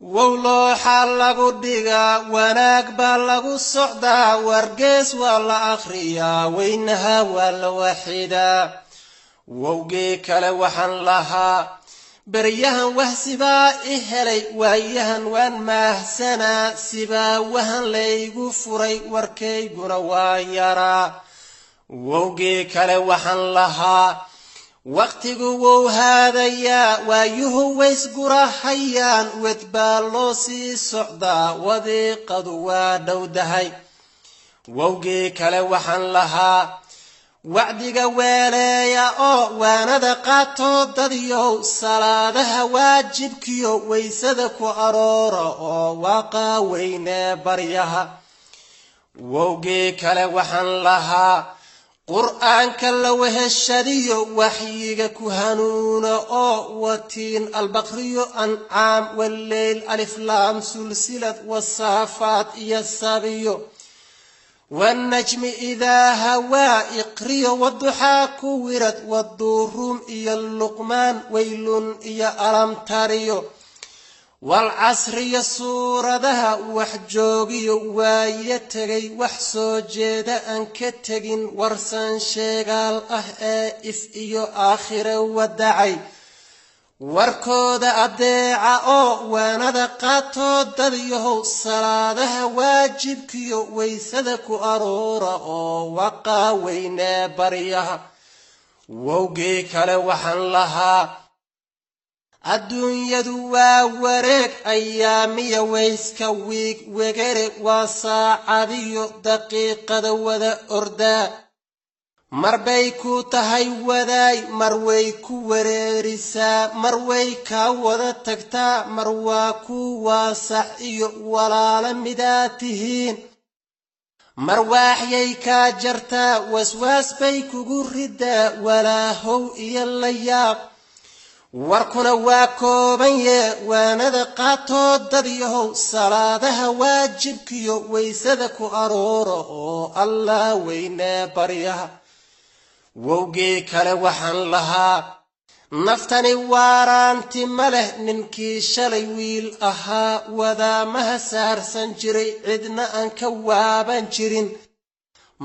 wowlo xal lagu dhigaa wanaag baa lagu socdaa wargees waa la akhriyaa weynaha waa la waxidaa wowgii kale waxaan lahaa beryahan wahsibaa i helay waayahan waan maahsanaa sibaa wahan laygu furay warkayguna waa yaraa wowgii kale waxaan lahaa waqtigu wuu haadayaa waayuhu waysgurahayaan wed baa loo sii socdaa wadiiqadu waa dhowdahay wowgii kale waxaan lahaa wacdiga weeleeya oo waanada qaato dadyow salaadaha waajibkiyo waysada ku aroora oo waaqaa weynee baryaha wowgii kale waxaan lahaa qur'aanka la weheshadiyo waxyiga ku hanuuna oo watiin albaqriyo ancaam wallayl alif laam sulsilad wasaafaat iyo sabiyo والنجم إذا هوى إقري والضحى كورت والضروم إيا اللقمان ويل إيا ألم تريو والعصر يسور ذها وحجوغي ويتغي وحسو جيدا أنكتغين ورسان شيغال إف إيو آخر ودعي warkooda adeeca oo waanada qaato dadyahow salaadaha waajibkiyo waysada ku aroora oo waqaa weynee baryaha wowgii kale waxaan lahaa adduunyadu waa wareeg ayaamiya wayska wiig wegere waa saacadiyo daqiiqada wada ordaa marbay ku tahay wadaay mar way ku wareerisaa mar way ka wada tagtaa mar waa ku waasax iyo walaala midaa tihiin mar waaxyay ka jartaa waswaas bay kugu ridaa walaahow iyo layaab warkuna waa kooban yee waanada qaatoo dadyahow salaadaha waajibkiyo waysada ku aroora oo allah weynee baryaha wowgii kale waxaan lahaa naftani waaraanti ma leh ninkii shalay wiil ahaa wadaamaha saarsan jiray cidna aan ka waaban jirin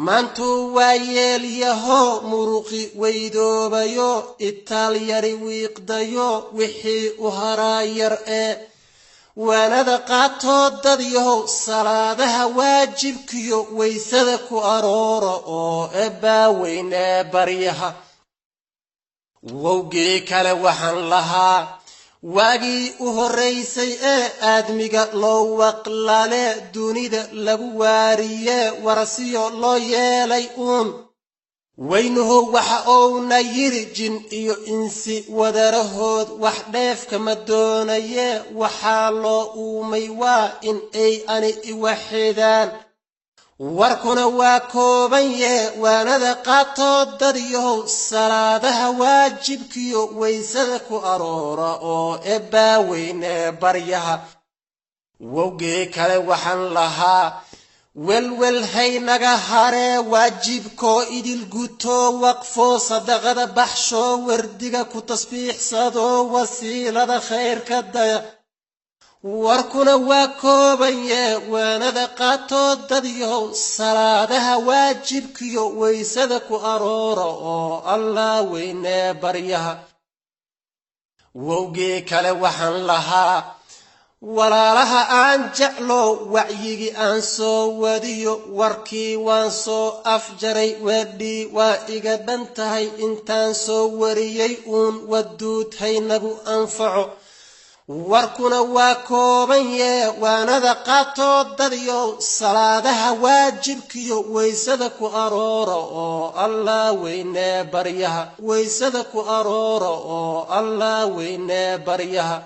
maantuu waa yeelyahoo muruqi weydoobayo itaalyari wiiqdayo wixii u haraa yar ee waanada qaatoo dadyahow salaadaha waajibkiyo waysada ku aroora oo ebbaa weynee baryaha wowgii kale waxaan lahaa waagii u horraysay ee aadmiga loo waqlale dunida lagu waariyee warasiyo loo yeelay uun weynuhu waxa uuna yiri jin iyo insi wadarahood wax dheefkama doonayee waxaa loo uumay waa in ay ani iwaxidaan warkuna waa kooban yee waanada qaatoo dadyahow salaadaha waajibkiyo waysada ku aroora oo ebbaa weynee baryaha wowgii kale waxaan lahaa welwel haynaga haree waajibkoo idil gutoo waqfoo sadaqada baxshoo wardiga ku tasbiixsadoo wasiilada khayrka daya warkuna waa kooban yee waanada qaatoo dadyahow salaadaha waajibkiyo waysada ku aroora oo allah weynee baryaha wowgii kale waxaan lahaa walaalaha aan jeclo wacyigii aan soo wadiyo warkii waan soo afjaray weedhii waa iga dhan tahay intaan soo wariyey uun waduud haynagu anfaco warkuna waa kooban yee waanada qaatoo dadyow salaadaha waajibkiyo waysada ku aroora oo allah weynee baryaha waysada ku aroora oo allah weynee baryaha